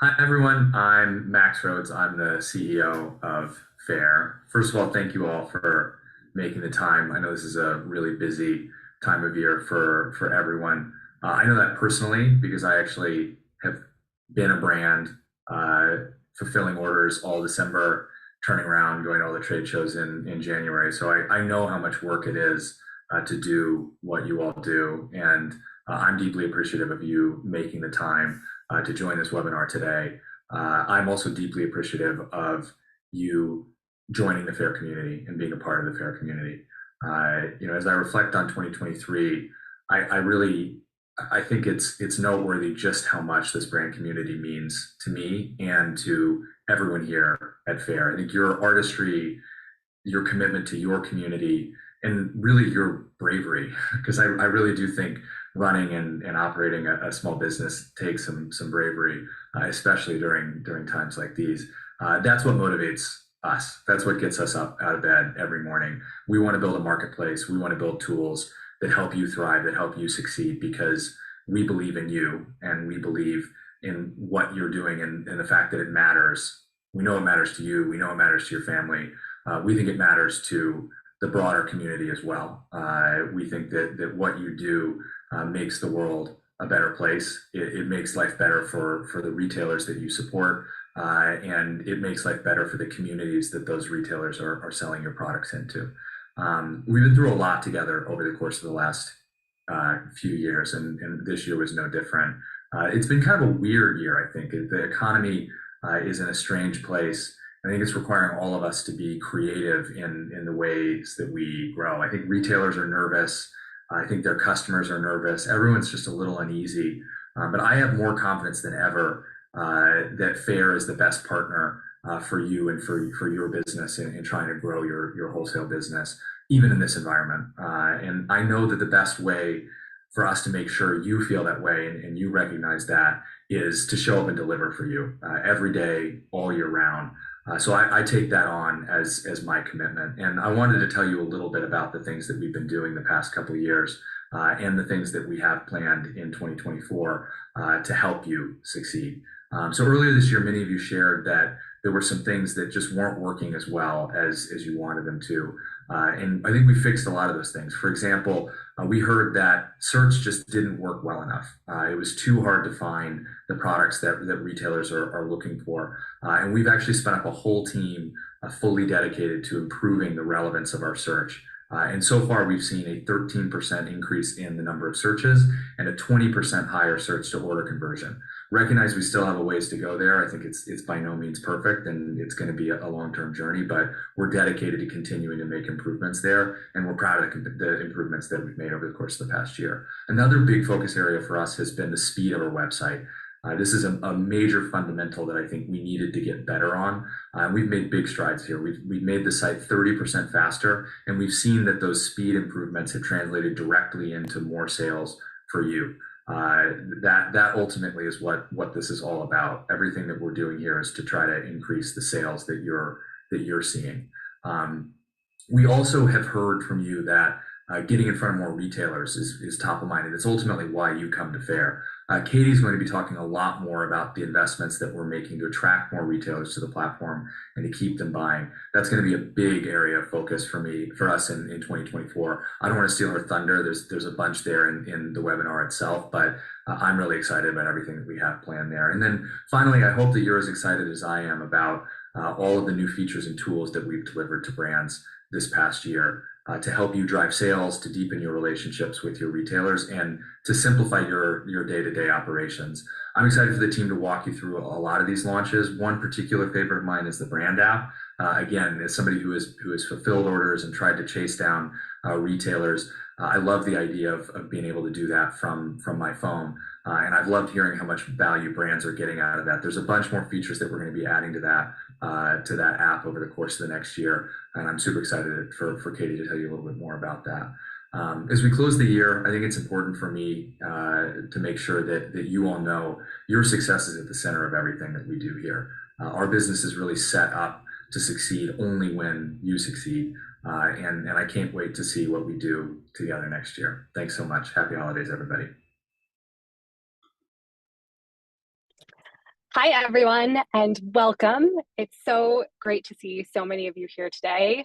Hi, everyone. I'm Max Rhodes. I'm the CEO of Faire. First of all, thank you all for making the time. I know this is a really busy time of year for everyone. I know that personally because I actually have been a brand, uh, fulfilling orders all December, turning around, going to all the trade shows in January. So I know how much work it is to do what you all do. And I'm deeply appreciative of you making the time to join this webinar today. I'm also deeply appreciative of you joining the Faire community and being a part of the Faire community. As I reflect on 2023, I really I think it's noteworthy just how much this brand community means to me and to everyone here at Faire. I think your artistry, your commitment to your community, and really your bravery, because I really do think running and operating a small business takes some bravery, especially during times like these. That's what motivates us. That's what gets us up out of bed every morning. We want to build a marketplace. We want to build tools that help you thrive, that help you succeed, because we believe in you and we believe in what you're doing and the fact that it matters. We know it matters to you. We know it matters to your family. We think it matters to the broader community as well. We think that what you do makes the world a better place. It makes life better for the retailers that you support, and it makes life better for the communities that those retailers are selling your products into. We've been through a lot together over the course of the last few years, and this year was no different. It's been kind of a weird year, I think. The economy is in a strange place. I think it's requiring all of us to be creative in the ways that we grow. I think retailers are nervous. I think their customers are nervous. Everyone's just a little uneasy. But I have more confidence than ever that Faire is the best partner for you and for your business in trying to grow your wholesale business, even in this environment. And I know that the best way for us to make sure you feel that way and you recognize that is to show up and deliver for you every day, all year round. So I take that on as my commitment. And I wanted to tell you a little bit about the things that we've been doing the past couple of years and the things that we have planned in 2024 to help you succeed. So earlier this year, many of you shared that there were some things that just weren't working as well as you wanted them to. And I think we fixed a lot of those things. For example, we heard that search just didn't work well enough. It was too hard to find the products that retailers are looking for. And we've actually spun up a whole team fully dedicated to improving the relevance of our search. And so far, we've seen a 13% increase in the number of searches and a 20% higher search to order conversion. Recognize we still have a ways to go there. I think it's by no means perfect, and it's going to be a long-term journey, but we're dedicated to continuing to make improvements there, and we're proud of the improvements that we've made over the course of the past year. Another big focus area for us has been the speed of our website. This is a major fundamental that I think we needed to get better on. We've made big strides here. We've made the site 30% faster, and we've seen that those speed improvements have translated directly into more sales for you. That ultimately is what this is all about. Everything that we're doing here is to try to increase the sales that you're seeing. We also have heard from you that getting in front of more retailers is top of mind, and it's ultimately why you come to Faire. Katie's going to be talking a lot more about the investments that we're making to attract more retailers to the platform and to keep them buying. That's going to be a big area of focus for us in 2024. I don't want to steal her thunder. There's a bunch there in the webinar itself, but I'm really excited about everything that we have planned there. And then finally, I hope that you're as excited as I am about all of the new features and tools that we've delivered to brands this past year to help you drive sales, to deepen your relationships with your retailers, and to simplify your day-to-day operations. I'm excited for the team to walk you through a lot of these launches. One particular favorite of mine is the brand app. Again, as somebody who has fulfilled orders and tried to chase down retailers, I love the idea of being able to do that from my phone. And I've loved hearing how much value brands are getting out of that. There's a bunch more features that we're going to be adding to that app over the course of the next year. And I'm super excited for Katie to tell you a little bit more about that. As we close the year, I think it's important for me to make sure that you all know your success is at the center of everything that we do here. Our business is really set up to succeed only when you succeed. And I can't wait to see what we do together next year. Thanks so much. Happy holidays, everybody. Hi, everyone, and welcome. It's so great to see so many of you here today.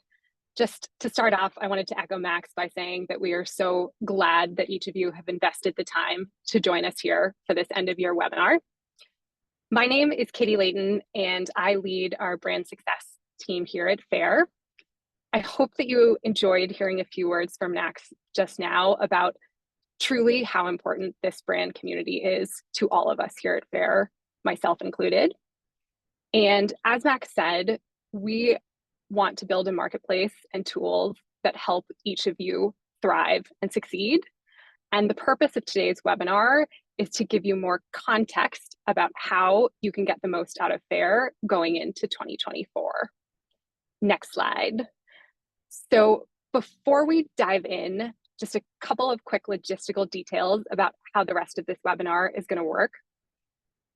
Just to start off, I wanted to echo Max by saying that we are so glad that each of you have invested the time to join us here for this end of year webinar. My name is Katie Layton, and I lead our brand success team here at Faire. I hope that you enjoyed hearing a few words from Max just now about truly how important this brand community is to all of us here at Faire, myself included. And as Max said, we want to build a marketplace and tools that help each of you thrive and succeed. And the purpose of today's webinar is to give you more context about how you can get the most out of Faire going into 2024. Next slide. So before we dive in, just a couple of quick logistical details about how the rest of this webinar is going to work.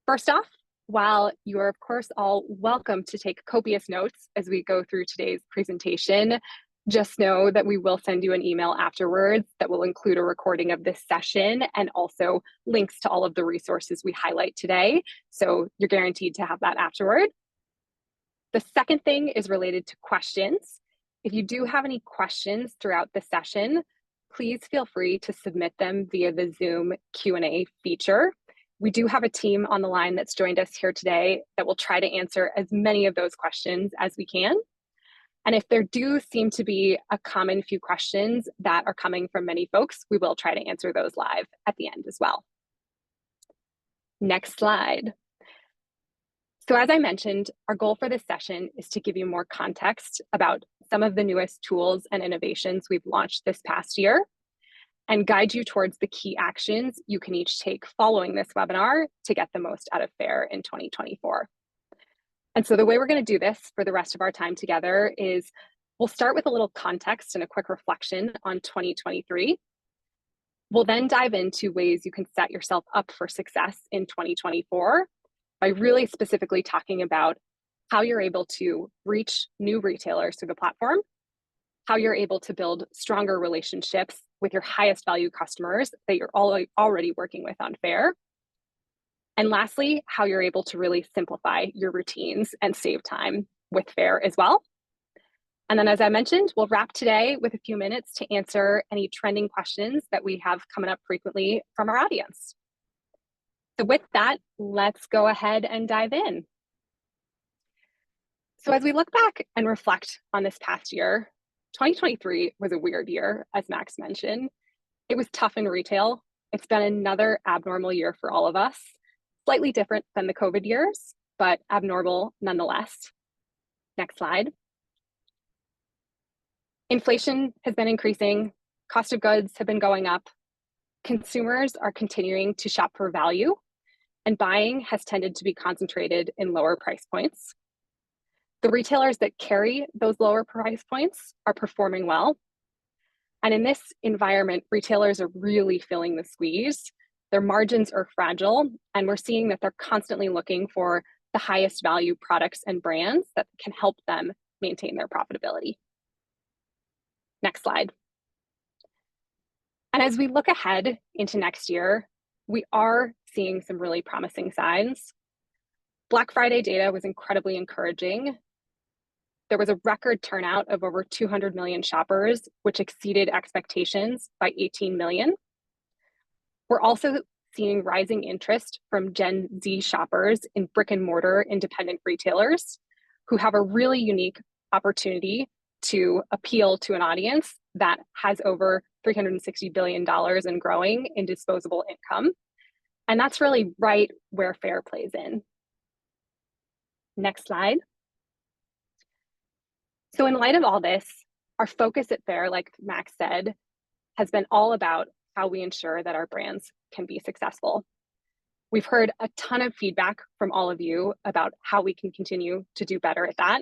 First off, while you are, of course, all welcome to take copious notes as we go through today's presentation, just know that we will send you an email afterwards that will include a recording of this session and also links to all of the resources we highlight today. So you're guaranteed to have that afterward. The second thing is related to questions. If you do have any questions throughout the session, please feel free to submit them via the Zoom Q&A feature. We do have a team on the line that's joined us here today that will try to answer as many of those questions as we can. And if there do seem to be a common few questions that are coming from many folks, we will try to answer those live at the end as well. Next slide. So as I mentioned, our goal for this session is to give you more context about some of the newest tools and innovations we've launched this past year and guide you towards the key actions you can each take following this webinar to get the most out of Faire in 2024. And so the way we're going to do this for the rest of our time together is we'll start with a little context and a quick reflection on 2023. We'll then dive into ways you can set yourself up for success in 2024 by really specifically talking about how you're able to reach new retailers through the platform, how you're able to build stronger relationships with your highest value customers that you're already working with on Faire, and lastly, how you're able to really simplify your routines and save time with Faire as well. And then, as I mentioned, we'll wrap today with a few minutes to answer any trending questions that we have coming up frequently from our audience. So with that, let's go ahead and dive in. So as we look back and reflect on this past year, 2023 was a weird year, as Max mentioned. It was tough in retail. It's been another abnormal year for all of us, slightly different than the COVID years, but abnormal nonetheless. Next slide. Inflation has been increasing. Cost of goods have been going up. Consumers are continuing to shop for value, and buying has tended to be concentrated in lower price points. The retailers that carry those lower price points are performing well. And in this environment, retailers are really feeling the squeeze. Their margins are fragile, and we're seeing that they're constantly looking for the highest value products and brands that can help them maintain their profitability. Next slide. And as we look ahead into next year, we are seeing some really promising signs. Black Friday data was incredibly encouraging. There was a record turnout of over 200 million shoppers, which exceeded expectations by 18 million. We're also seeing rising interest from Gen Z shoppers in brick and mortar independent retailers who have a really unique opportunity to appeal to an audience that has over $360 billion and growing in disposable income. And that's really right where Faire plays in. Next slide. So in light of all this, our focus at Faire, like Max said, has been all about how we ensure that our brands can be successful. We've heard a ton of feedback from all of you about how we can continue to do better at that.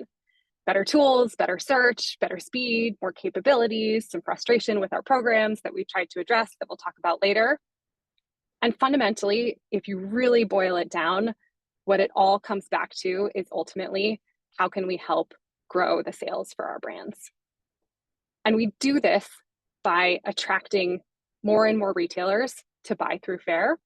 Better tools, better search, better speed, more capabilities, some frustration with our programs that we've tried to address that we'll talk about later. And fundamentally, if you really boil it down, what it all comes back to is ultimately, how can we help grow the sales for our brands? And we do this by attracting more and more retailers to buy through Faire.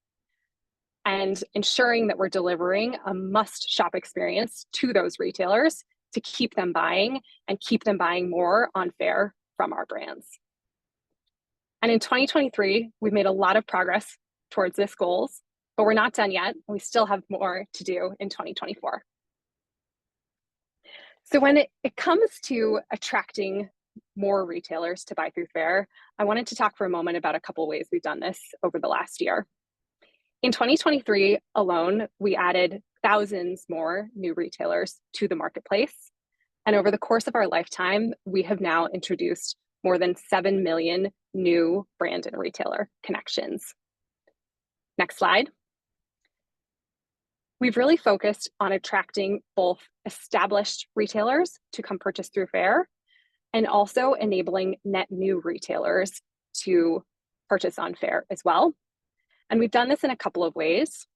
and ensuring that we're delivering a must shop experience to those retailers to keep them buying and keep them buying more on Faire from our brands. And in 2023, we've made a lot of progress towards this goals, but we're not done yet. We still have more to do in 2024. So when it comes to attracting more retailers to buy through Faire, I wanted to talk for a moment about a couple ways we've done this over the last year. In 2023 alone, we added thousands more new retailers to the marketplace. And over the course of our lifetime, we have now introduced more than 7 million new brand and retailer connections. Next slide. We've really focused on attracting both established retailers to come purchase through Faire and also enabling net new retailers to purchase on Faire as well. And we've done this in a couple of ways.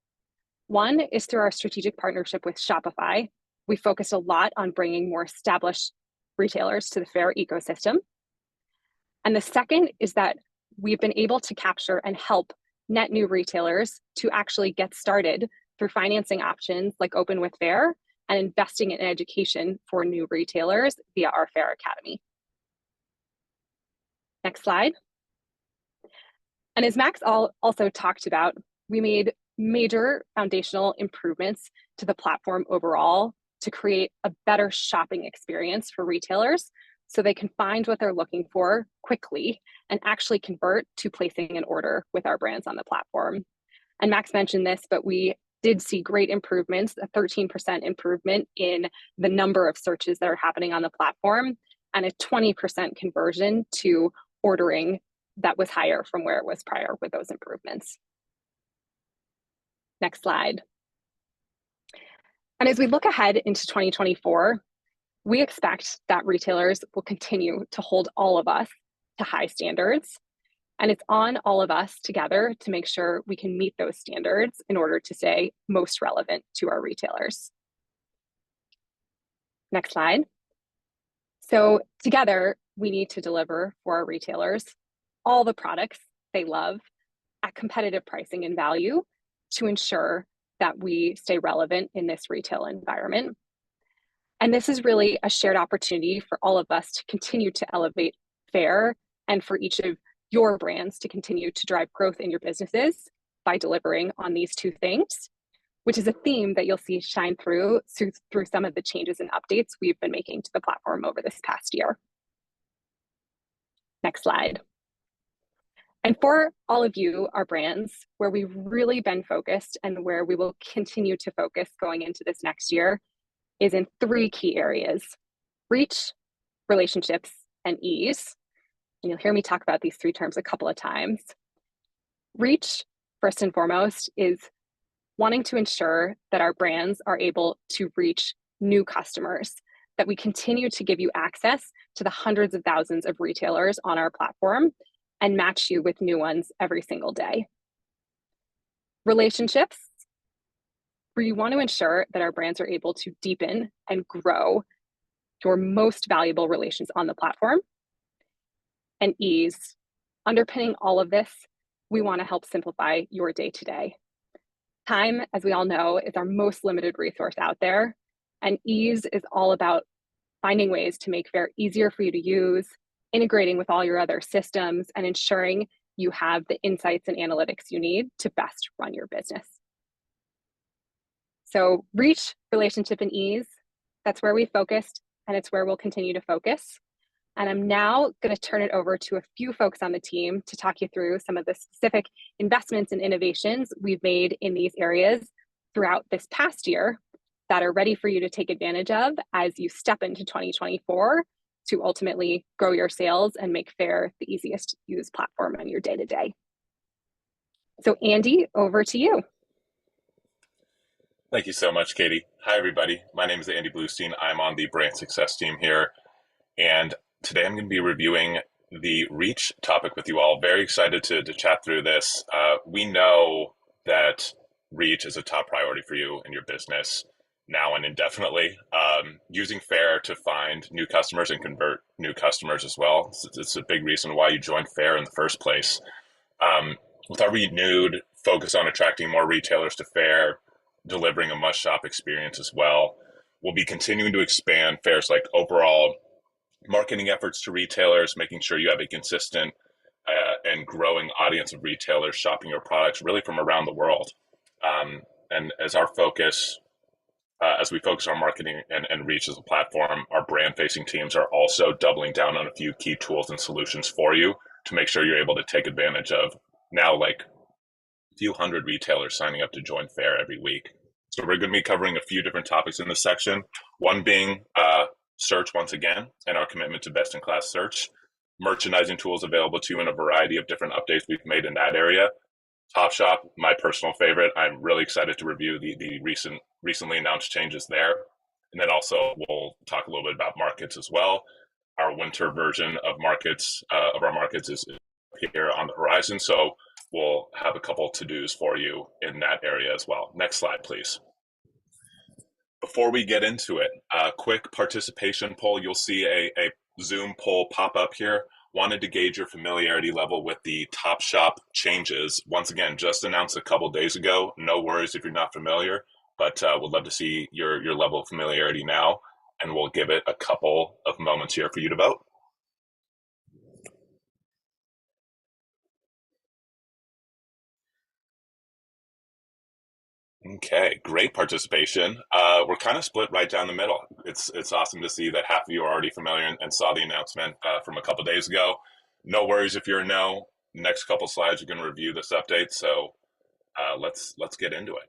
One is through our strategic partnership with Shopify. We focused a lot on bringing more established retailers to the Faire ecosystem. And the second is that we've been able to capture and help net new retailers to actually get started through financing options like Open with Faire and investing in education for new retailers via our Faire Academy. Next slide. And as Max also talked about, we made major foundational improvements to the platform overall to create a better shopping experience for retailers so they can find what they're looking for quickly and actually convert to placing an order with our brands on the platform. And Max mentioned this, but we did see great improvements, a 13% improvement in the number of searches that are happening on the platform and a 20% conversion to ordering that was higher from where it was prior with those improvements. Next slide. And as we look ahead into 2024, we expect that retailers will continue to hold all of us to high standards. And it's on all of us together to make sure we can meet those standards in order to stay most relevant to our retailers. Next slide. So together, we need to deliver for our retailers all the products they love at competitive pricing and value to ensure that we stay relevant in this retail environment. And this is really a shared opportunity for all of us to continue to elevate Faire and for each of your brands to continue to drive growth in your businesses by delivering on these two things, which is a theme that you'll see shine through some of the changes and updates we've been making to the platform over this past year. Next slide. And for all of you, our brands, where we've really been focused and where we will continue to focus going into this next year is in 3 key areas: reach, relationships, and ease. And you'll hear me talk about these 3 terms a couple of times. Reach, first and foremost, is wanting to ensure that our brands are able to reach new customers, that we continue to give you access to the hundreds of thousands of retailers on our platform and match you with new ones every single day. Relationships, where you want to ensure that our brands are able to deepen and grow your most valuable relations on the platform. And ease, underpinning all of this, we want to help simplify your day-to-day. Time, as we all know, is our most limited resource out there, and ease is all about finding ways to make Faire easier for you to use, integrating with all your other systems, and ensuring you have the insights and analytics you need to best run your business. So reach, relationship, and ease, that's where we focused, and it's where we'll continue to focus. And I'm now going to turn it over to a few folks on the team to talk you through some of the specific investments and innovations we've made in these areas throughout this past year that are ready for you to take advantage of as you step into 2024 to ultimately grow your sales and make Faire the easiest to use platform on your day-to-day. So Andy, over to you. Thank you so much, Katie. Hi, everybody. My name is Andy Bluestein. I'm on the brand success team here. And today I'm going to be reviewing the reach topic with you all. Very excited to chat through this. We know that reach is a top priority for you in your business now and indefinitely. Using Faire to find new customers and convert new customers as well. It's a big reason why you joined Faire in the first place. With our renewed focus on attracting more retailers to Faire, delivering a must-shop experience as well. We'll be continuing to expand Faire's like overall marketing efforts to retailers, making sure you have a consistent and growing audience of retailers shopping your products really from around the world. And as our focus, as we focus on marketing and reach as a platform, our brand facing teams are also doubling down on a few key tools and solutions for you to make sure you're able to take advantage of now like a few hundred retailers signing up to join Faire every week. So we're going to be covering a few different topics in this section, one being search once again and our commitment to best in class search, merchandising tools available to you in a variety of different updates we've made in that area. Top Shop, my personal favorite. I'm really excited to review the recently announced changes there. And then also we'll talk a little bit about markets as well. Our winter version of markets of our markets is here on the horizon. So we'll have a couple to-dos for you in that area as well. Next slide, please. Before we get into it, a quick participation poll. You'll see a Zoom poll pop up here. Wanted to gauge your familiarity level with the Top Shop changes. Once again, just announced a couple days ago. No worries if you're not familiar, but would love to see your level of familiarity now, and we'll give it a couple of moments here for you to vote. Okay, great participation. We're kind of split right down the middle. It's awesome to see that half of you are already familiar and saw the announcement from a couple days ago. No worries if you're a no. Next couple slides, you're going to review this update. So let's get into it.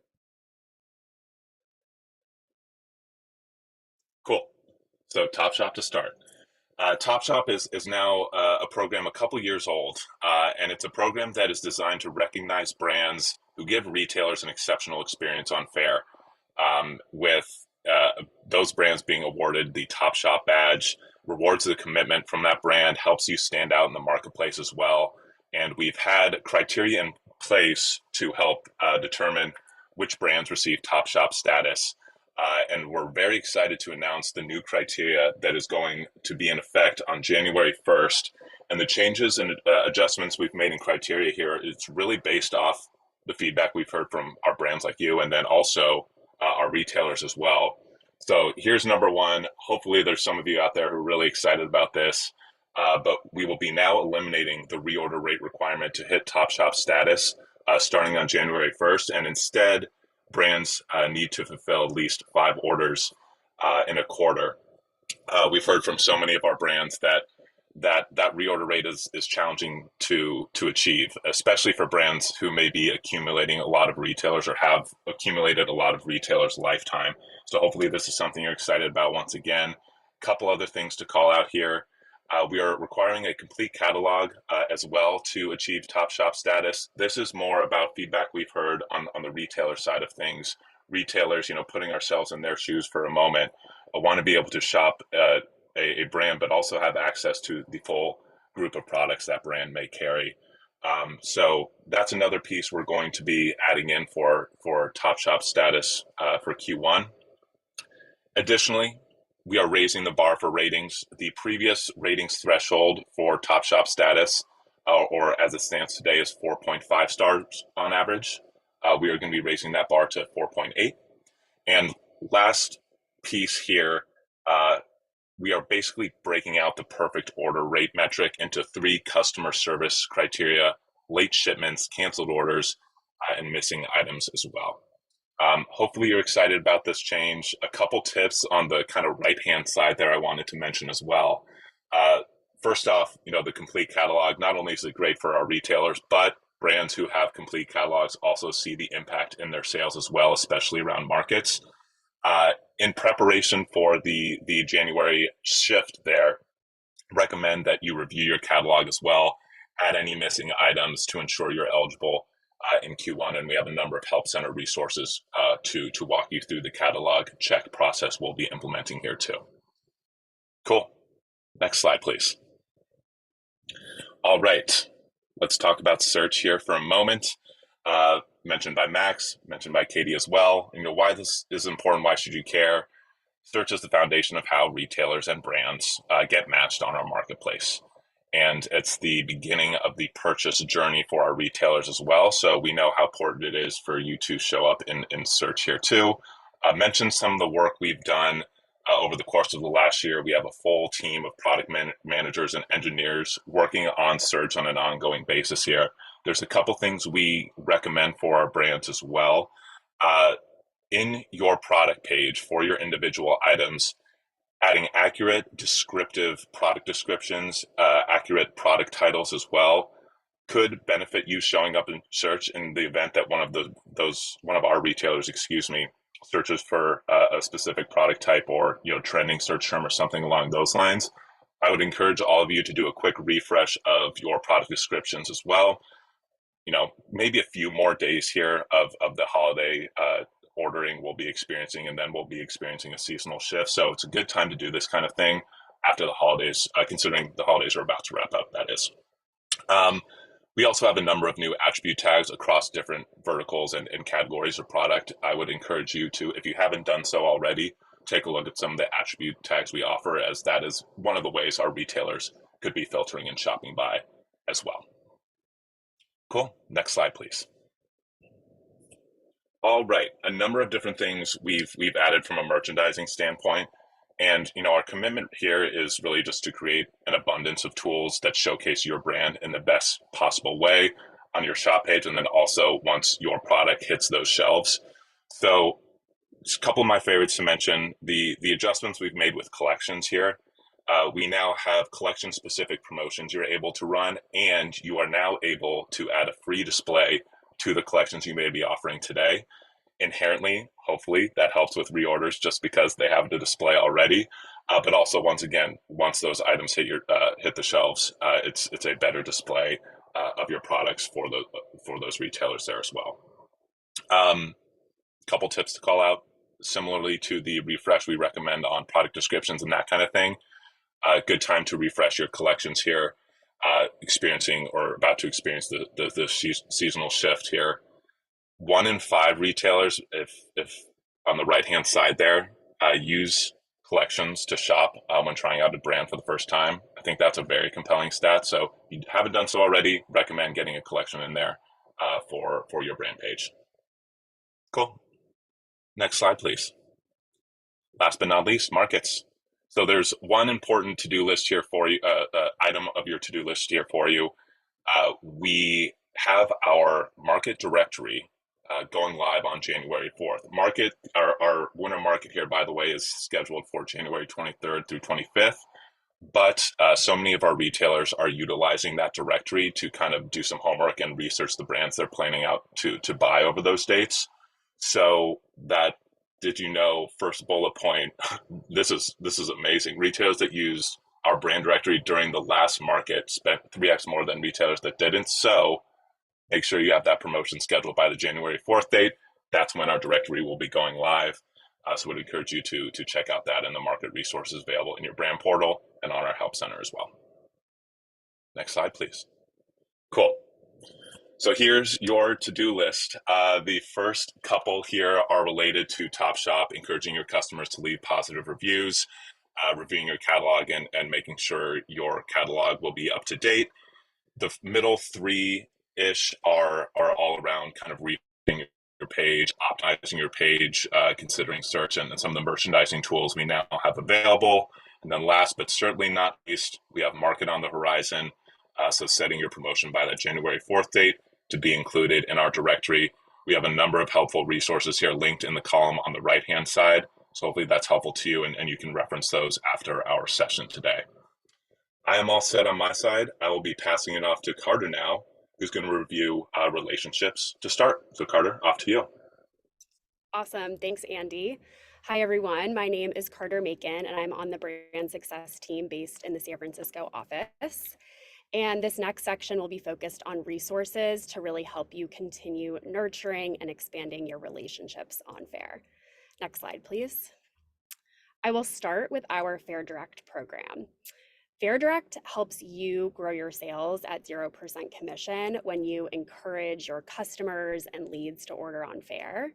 Cool. So Top Shop to start. Top Shop is now a program a couple years old, and it's a program that is designed to recognize brands who give retailers an exceptional experience on Faire, with those brands being awarded the Top Shop badge. Rewards the commitment from that brand, helps you stand out in the marketplace as well. And we've had criteria in place to help determine which brands receive Top Shop status. And we're very excited to announce the new criteria that is going to be in effect on January 1st. And the changes and adjustments we've made in criteria here, it's really based off the feedback we've heard from our brands like you, and then also our retailers as well. So here's number one. Hopefully there's some of you out there who are really excited about this, but we will be now eliminating the reorder rate requirement to hit Top Shop status starting on January 1st. And instead, brands need to fulfill at least 5 orders in a quarter. We've heard from so many of our brands that reorder rate is challenging to achieve, especially for brands who may be accumulating a lot of retailers or have accumulated a lot of retailers' lifetime. So hopefully this is something you're excited about once again. A couple other things to call out here. We are requiring a complete catalog as well to achieve Top Shop status. This is more about feedback we've heard on the retailer side of things. Retailers, putting ourselves in their shoes for a moment, want to be able to shop a brand, but also have access to the full group of products that brand may carry. So that's another piece we're going to be adding in for Top Shop status for Q1. Additionally, we are raising the bar for ratings. The previous ratings threshold for Top Shop status, or as it stands today, is 4.5 stars on average. We are going to be raising that bar to 4.8. And last piece here, we are basically breaking out the perfect order rate metric into 3 customer service criteria: late shipments, canceled orders, and missing items as well. Hopefully you're excited about this change. A couple tips on the kind of right-hand side there I wanted to mention as well. First off, the complete catalog, not only is it great for our retailers, but brands who have complete catalogs also see the impact in their sales as well, especially around markets. In preparation for the January shift there, recommend that you review your catalog as well, add any missing items to ensure you're eligible in Q1, and we have a number of help center resources to walk you through the catalog check process we'll be implementing here too. Cool. Next slide, please. All right, let's talk about search here for a moment. Mentioned by Max, mentioned by Katie as well. Why this is important, why should you care? Search is the foundation of how retailers and brands get matched on our marketplace. and it's the beginning of the purchase journey for our retailers as well. So we know how important it is for you to show up in search here too. Mention some of the work we've done over the course of the last year. We have a full team of product managers and engineers working on search on an ongoing basis here. There's a couple things we recommend for our brands as well. In your product page for your individual items, adding accurate, descriptive product descriptions, accurate product titles as well, could benefit you showing up in search in the event that one of our retailers, searches for a specific product type or trending search term or something along those lines. I would encourage all of you to do a quick refresh of your product descriptions as well. Maybe a few more days here of the holiday ordering we'll be experiencing, and then we'll be experiencing a seasonal shift. So it's a good time to do this kind of thing after the holidays, considering the holidays are about to wrap up, that is. We also have a number of new attribute tags across different verticals and categories of product. I would encourage you to, if you haven't done so already, take a look at some of the attribute tags we offer, as that is one of the ways our retailers could be filtering and shopping by as well. Cool. Next slide, please. All right, a number of different things we've added from a merchandising standpoint. And our commitment here is really just to create an abundance of tools that showcase your brand in the best possible way on your shop page, and then also once your product hits those shelves. So just a couple of my favorites to mention, the adjustments we've made with collections here. We now have collection-specific promotions you're able to run, and you are now able to add a free display to the collections you may be offering today. Inherently, hopefully, that helps with reorders just because they have the display already. But also, once again, once those items hit the shelves, it's a better display of your products for those retailers there as well. Couple tips to call out. Similarly to the refresh we recommend on product descriptions and that kind of thing, good time to refresh your collections here, experiencing or about to experience the seasonal shift here. 1 in 5 retailers, if on the right-hand side there, use collections to shop when trying out a brand for the first time. I think that's a very compelling stat. So if you haven't done so already, recommend getting a collection in there for your brand page. Cool. Next slide, please. Last but not least, markets. So there's one important to-do list here for you, item of your to-do list here for you. We have our market directory going live on January 4th. Our winter market here, by the way, is scheduled for January 23rd through 25th. But so many of our retailers are utilizing that directory to kind of do some homework and research the brands they're planning out to buy over those dates. So that, did you know, first bullet point, this is amazing. Retailers that use our brand directory during the last market spent 3x more than retailers that didn't. So make sure you have that promotion scheduled by the January 4th date. That's when our directory will be going live. So we'd encourage you to check out that and the market resources available in your brand portal and on our help center as well. Next slide, please. Cool. So here's your to-do list. The first couple here are related to Topshop, encouraging your customers to leave positive reviews, reviewing your catalog, and making sure your catalog will be up to date. The middle 3-ish are all around kind of reading your page, optimizing your page, considering search and some of the merchandising tools we now have available. And then last but certainly not least, we have market on the horizon. So setting your promotion by that January 4th date to be included in our directory. We have a number of helpful resources here linked in the column on the right-hand side. So hopefully that's helpful to you, and you can reference those after our session today. I am all set on my side. I will be passing it off to Carter now, who's going to review relationships to start. So Carter, off to you. Awesome. Thanks, Andy. Hi, everyone. My name is Carter Macon, and I'm on the brand success team based in the San Francisco office. And this next section will be focused on resources to really help you continue nurturing and expanding your relationships on Faire. Next slide, please. I will start with our Faire Direct program. Faire Direct helps you grow your sales at 0% commission when you encourage your customers and leads to order on Faire.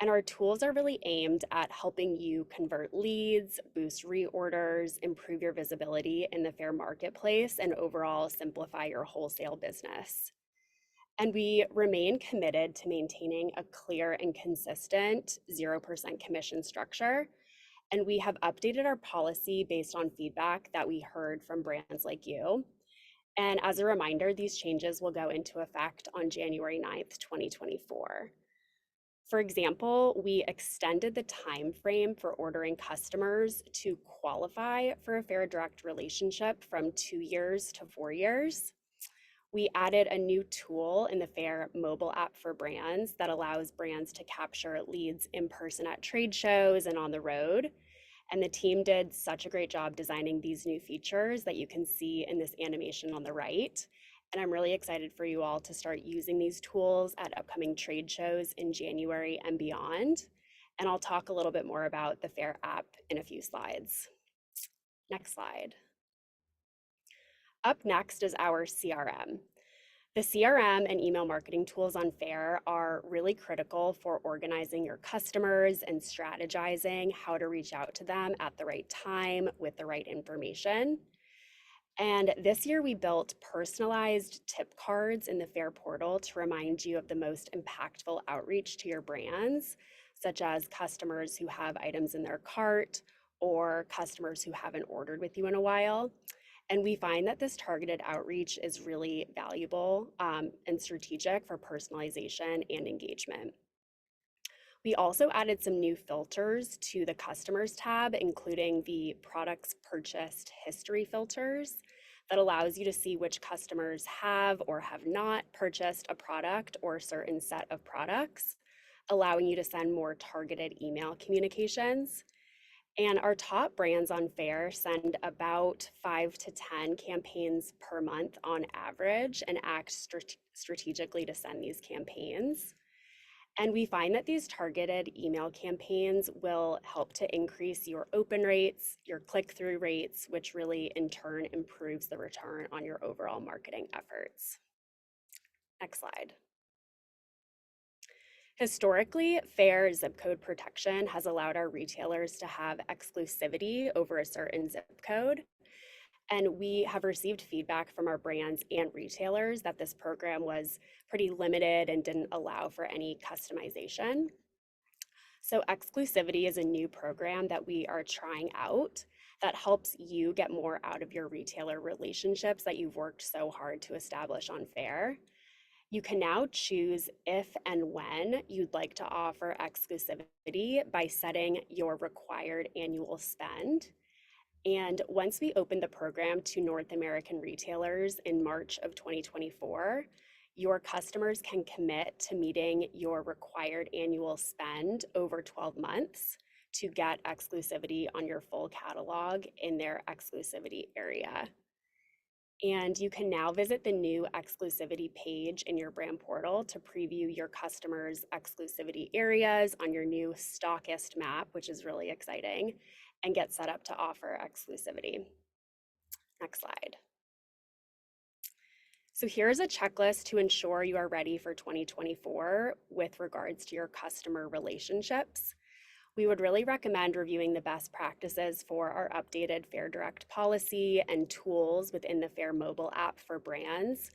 And our tools are really aimed at helping you convert leads, boost reorders, improve your visibility in the Faire marketplace, and overall simplify your wholesale business. And we remain committed to maintaining a clear and consistent 0% commission structure. And we have updated our policy based on feedback that we heard from brands like you. And as a reminder, these changes will go into effect on January 9th, 2024. For example, we extended the time frame for ordering customers to qualify for a Faire direct relationship from 2 years to 4 years. We added a new tool in the Faire mobile app for brands that allows brands to capture leads in person at trade shows and on the road. And the team did such a great job designing these new features that you can see in this animation on the right. And I'm really excited for you all to start using these tools at upcoming trade shows in January and beyond. And I'll talk a little bit more about the Faire app in a few slides. Next slide. Up next is our CRM. The CRM and email marketing tools on Faire are really critical for organizing your customers and strategizing how to reach out to them at the right time with the right information. And this year we built personalized tip cards in the Faire portal to remind you of the most impactful outreach to your brands, such as customers who have items in their cart or customers who haven't ordered with you in a while. And we find that this targeted outreach is really valuable and strategic for personalization and engagement. We also added some new filters to the customers tab, including the products purchased history filters that allows you to see which customers have or have not purchased a product or a certain set of products, allowing you to send more targeted email communications. And our top brands on Faire send about 5 to 10 campaigns per month on average and act strategically to send these campaigns. And we find that these targeted email campaigns will help to increase your open rates, your click-through rates, which really in turn improves the return on your overall marketing efforts. Next slide. Historically, Faire zip code protection has allowed our retailers to have exclusivity over a certain zip code. And we have received feedback from our brands and retailers that this program was pretty limited and didn't allow for any customization. So exclusivity is a new program that we are trying out that helps you get more out of your retailer relationships that you've worked so hard to establish on Faire. You can now choose if and when you'd like to offer exclusivity by setting your required annual spend. And once we open the program to North American retailers in March of 2024, your customers can commit to meeting your required annual spend over 12 months to get exclusivity on your full catalog in their exclusivity area. And you can now visit the new exclusivity page in your brand portal to preview your customers' exclusivity areas on your new stockist map, which is really exciting, and get set up to offer exclusivity. Next slide. So here's a checklist to ensure you are ready for 2024 with regards to your customer relationships. We would really recommend reviewing the best practices for our updated Faire Direct policy and tools within the Faire mobile app for brands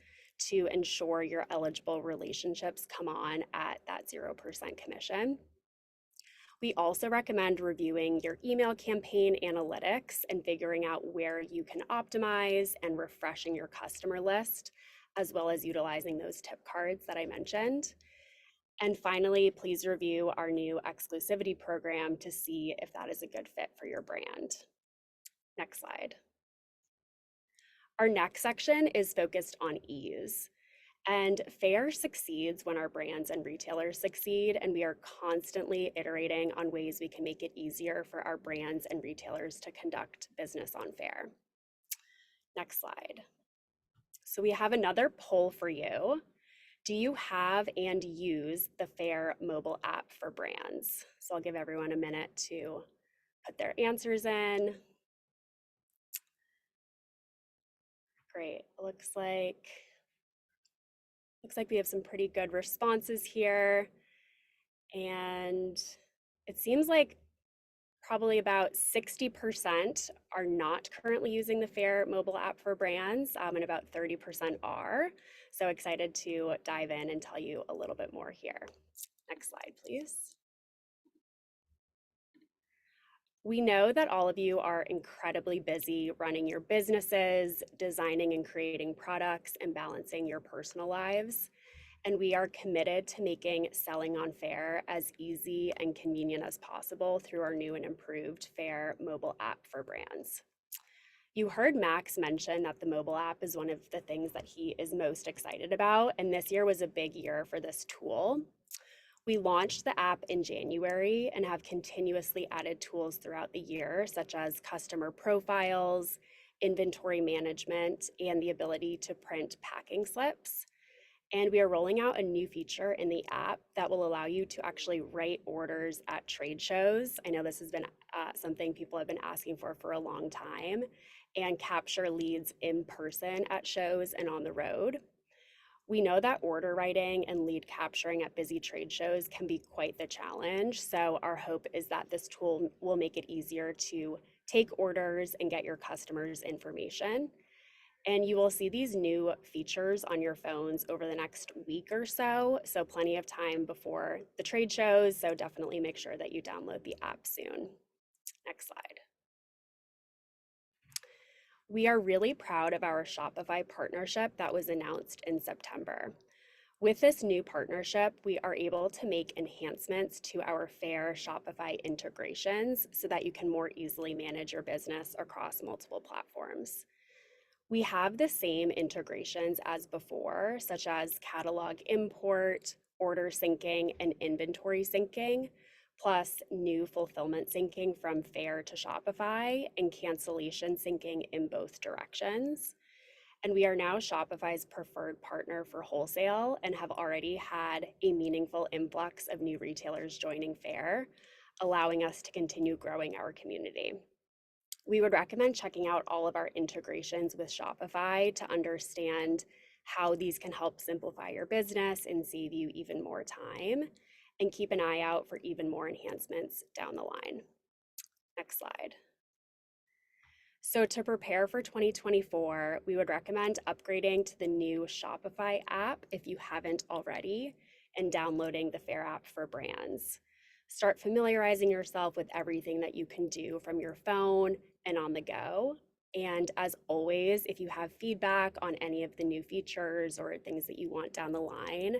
to ensure your eligible relationships come on at that 0% commission. We also recommend reviewing your email campaign analytics and figuring out where you can optimize and refreshing your customer list, as well as utilizing those tip cards that I mentioned. And finally, please review our new exclusivity program to see if that is a good fit for your brand. Next slide. Our next section is focused on ease. And Faire succeeds when our brands and retailers succeed, and we are constantly iterating on ways we can make it easier for our brands and retailers to conduct business on Faire. Next slide. So we have another poll for you. Do you have and use the Faire mobile app for brands? So I'll give everyone a minute to put their answers in. Great, looks like we have some pretty good responses here. And it seems like probably about 60% are not currently using the Faire mobile app for brands, and about 30% are. So excited to dive in and tell you a little bit more here. Next slide, please. We know that all of you are incredibly busy running your businesses, designing and creating products, and balancing your personal lives. And we are committed to making selling on Faire as easy and convenient as possible through our new and improved Faire mobile app for brands. You heard Max mention that the mobile app is one of the things that he is most excited about, and this year was a big year for this tool. We launched the app in January and have continuously added tools throughout the year, such as customer profiles, inventory management, and the ability to print packing slips. And we are rolling out a new feature in the app that will allow you to actually write orders at trade shows. I know this has been something people have been asking for a long time, and capture leads in person at shows and on the road. We know that order writing and lead capturing at busy trade shows can be quite the challenge. So our hope is that this tool will make it easier to take orders and get your customers information. And you will see these new features on your phones over the next week or so. So plenty of time before the trade shows. So definitely make sure that you download the app soon. Next slide. We are really proud of our Shopify partnership that was announced in September. With this new partnership, we are able to make enhancements to our Faire Shopify integrations so that you can more easily manage your business across multiple platforms. We have the same integrations as before, such as catalog import, order syncing, and inventory syncing, plus new fulfillment syncing from Faire to Shopify and cancellation syncing in both directions. And we are now Shopify's preferred partner for wholesale and have already had a meaningful influx of new retailers joining Faire, allowing us to continue growing our community. We would recommend checking out all of our integrations with Shopify to understand how these can help simplify your business and save you even more time. And keep an eye out for even more enhancements down the line. Next slide. So to prepare for 2024, we would recommend upgrading to the new Shopify app if you haven't already, and downloading the Faire app for brands. Start familiarizing yourself with everything that you can do from your phone and on the go. And as always, if you have feedback on any of the new features or things that you want down the line,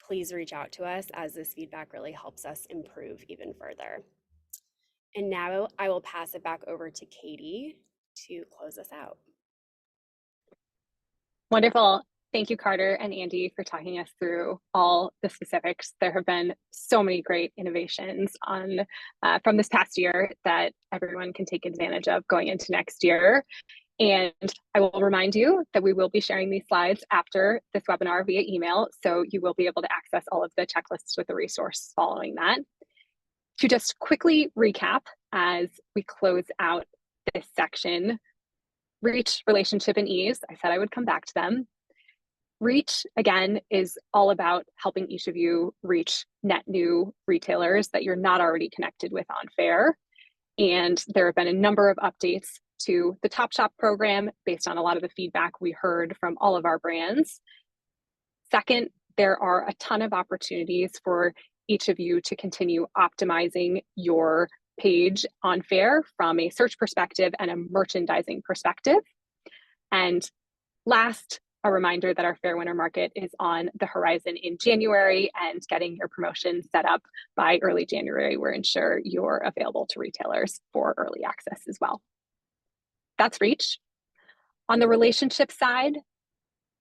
please reach out to us, as this feedback really helps us improve even further. And now I will pass it back over to Katie to close us out. Wonderful. Thank you, Carter and Andy, for talking us through all the specifics. There have been so many great innovations from this past year that everyone can take advantage of going into next year. And I will remind you that we will be sharing these slides after this webinar via email, so you will be able to access all of the checklists with the resource following that. To just quickly recap as we close out this section, reach, relationship, and ease. I said I would come back to them. Reach, again, is all about helping each of you reach net new retailers that you're not already connected with on Faire. And there have been a number of updates to the Top Shop program based on a lot of the feedback we heard from all of our brands. Second, there are a ton of opportunities for each of you to continue optimizing your page on Faire from a search perspective and a merchandising perspective. And last, a reminder that our Faire Winter Market is on the horizon in January, and getting your promotion set up by early January will ensure you're available to retailers for early access as well. That's reach. On the relationship side,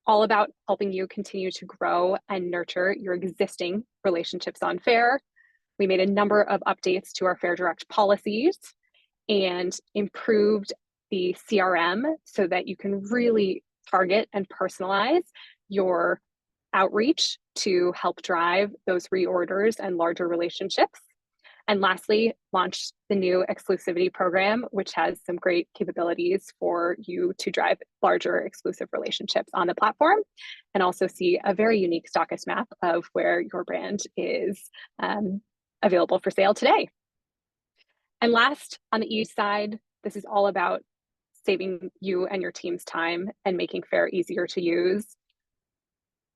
all about helping you continue to grow and nurture your existing relationships on Faire. We made a number of updates to our Faire Direct policies and improved the CRM so that you can really target and personalize your outreach to help drive those reorders and larger relationships. And lastly, launched the new exclusivity program, which has some great capabilities for you to drive larger exclusive relationships on the platform, and also see a very unique stockist map of where your brand is available for sale today. And last, on the E side, this is all about saving you and your team's time and making Faire easier to use.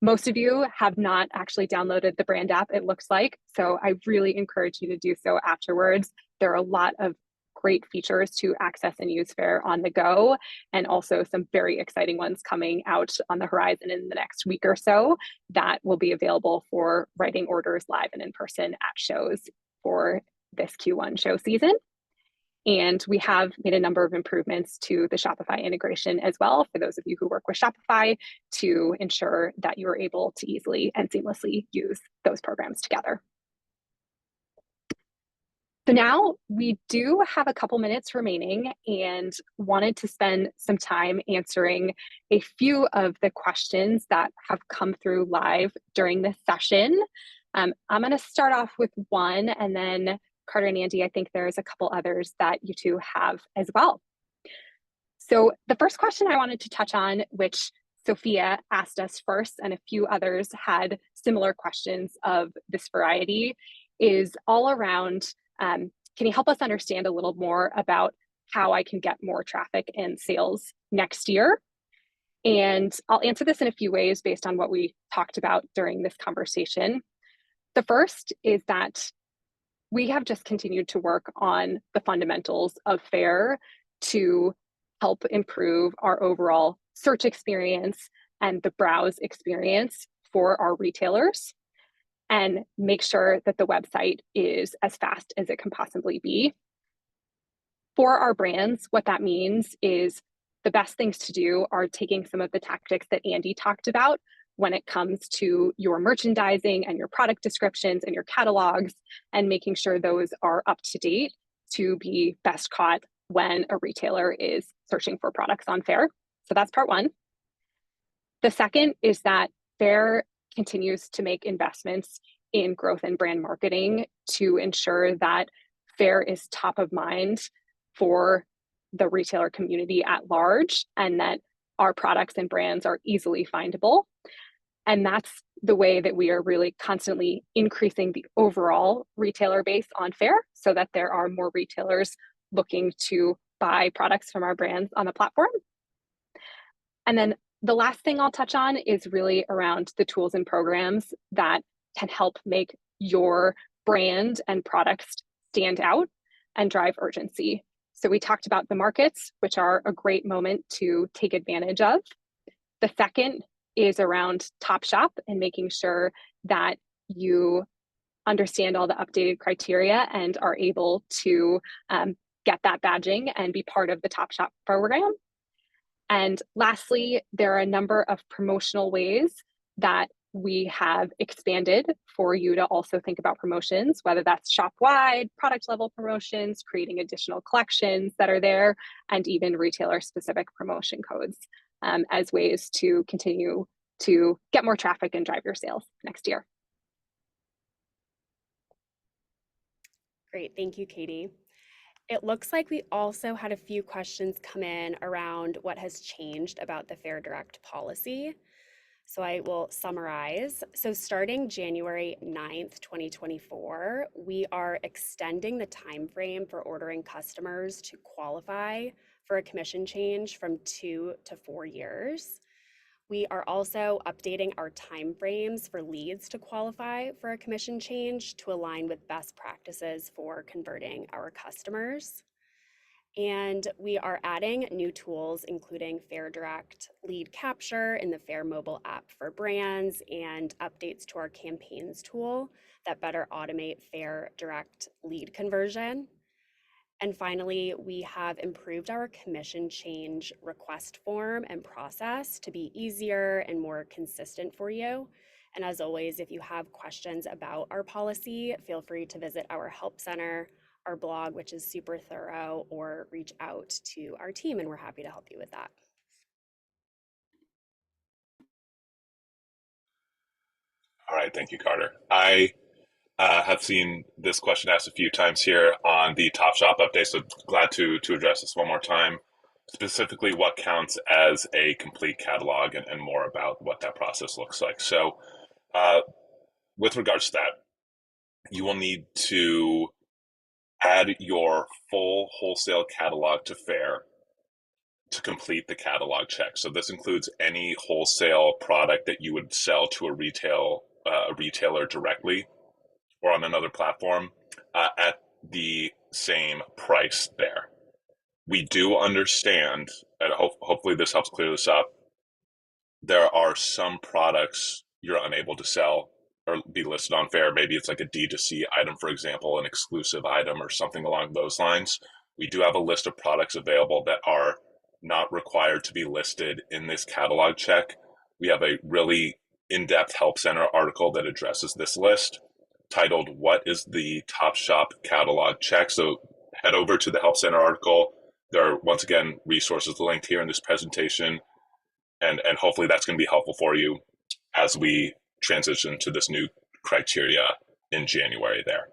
Most of you have not actually downloaded the brand app, it looks like, so I really encourage you to do so afterwards. There are a lot of great features to access and use Faire on the go, and also some very exciting ones coming out on the horizon in the next week or so that will be available for writing orders live and in person at shows for this Q1 show season. And we have made a number of improvements to the Shopify integration as well for those of you who work with Shopify to ensure that you are able to easily and seamlessly use those programs together. So now we do have a couple minutes remaining and wanted to spend some time answering a few of the questions that have come through live during this session. I'm going to start off with one, and then Carter and Andy, I think there's a couple others that you two have as well. So the first question I wanted to touch on, which Sophia asked us first, and a few others had similar questions of this variety, is all around, can you help us understand a little more about how I can get more traffic and sales next year? And I'll answer this in a few ways based on what we talked about during this conversation. The first is that we have just continued to work on the fundamentals of Faire to help improve our overall search experience and the browse experience for our retailers, and make sure that the website is as fast as it can possibly be. For our brands, what that means is the best things to do are taking some of the tactics that Andy talked about when it comes to your merchandising and your product descriptions and your catalogs, and making sure those are up to date to be best caught when a retailer is searching for products on Faire. So that's part one. The second is that Faire continues to make investments in growth and brand marketing to ensure that Faire is top of mind for the retailer community at large, and that our products and brands are easily findable. And that's the way that we are really constantly increasing the overall retailer base on Faire, so that there are more retailers looking to buy products from our brands on the platform. And then the last thing I'll touch on is really around the tools and programs that can help make your brand and products stand out and drive urgency. So we talked about the markets, which are a great moment to take advantage of. The second is around Top Shop and making sure that you understand all the updated criteria and are able to get that badging and be part of the Top Shop program. And lastly, there are a number of promotional ways that we have expanded for you to also think about promotions, whether that's shop-wide, product-level promotions, creating additional collections that are there, and even retailer-specific promotion codes as ways to continue to get more traffic and drive your sales next year. Great, thank you, Katie. It looks like we also had a few questions come in around what has changed about the Faire Direct policy. So I will summarize. So starting January 9th, 2024, we are extending the time frame for ordering customers to qualify for a commission change from 2 to 4 years. We are also updating our timeframes for leads to qualify for a commission change to align with best practices for converting our customers. And we are adding new tools, including Faire Direct lead capture in the Faire mobile app for brands, and updates to our campaigns tool that better automate Faire Direct lead conversion. And finally, we have improved our commission change request form and process to be easier and more consistent for you. And as always, if you have questions about our policy, feel free to visit our help center, our blog, which is super thorough, or reach out to our team, and we're happy to help you with that. All right, thank you, Carter. I have seen this question asked a few times here on the Top Shop update, so glad to address this one more time. Specifically, what counts as a complete catalog, and more about what that process looks like. So with regards to that, you will need to add your full wholesale catalog to Faire to complete the catalog check. So this includes any wholesale product that you would sell to a retailer directly or on another platform at the same price there. We do understand, and hopefully this helps clear this up, there are some products you're unable to sell or be listed on Faire. Maybe it's like a D2C item, for example, an exclusive item or something along those lines. We do have a list of products available that are not required to be listed in this catalog check. We have a really in-depth Help Center article that addresses this list titled, What is the Top Shop Catalog Check? So head over to the Help Center article. There are, once again, resources linked here in this presentation, and hopefully that's going to be helpful for you as we transition to this new criteria in January there.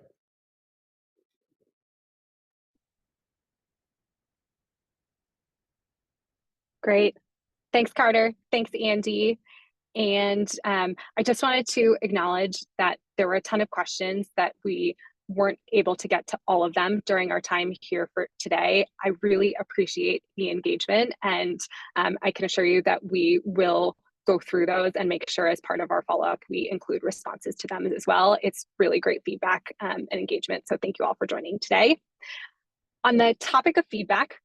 Great. Thanks, Carter. Thanks, Andy. And I just wanted to acknowledge that there were a ton of questions that we weren't able to get to all of them during our time here for today. I really appreciate the engagement, and I can assure you that we will go through those and make sure as part of our follow-up we include responses to them as well. It's really great feedback and engagement, so thank you all for joining today. On the topic of feedback,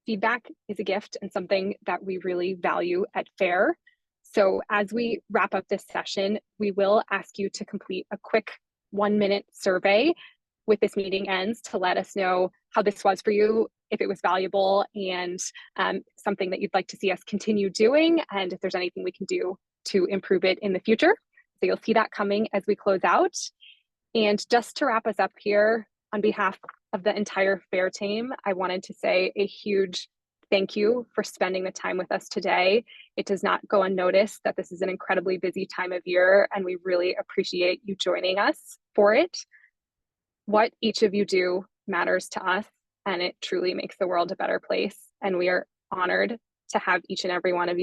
feedback is a gift and something that we really value at Faire. So as we wrap up this session, we will ask you to complete a quick 1-minute survey with this meeting ends to let us know how this was for you, if it was valuable, and something that you'd like to see us continue doing, and if there's anything we can do to improve it in the future. So you'll see that coming as we close out. And just to wrap us up here, on behalf of the entire Faire team, I wanted to say a huge thank you for spending the time with us today. It does not go unnoticed that this is an incredibly busy time of year, and we really appreciate you joining us for it. What each of you do matters to us, and it truly makes the world a better place. And we are honored to have each and every one of you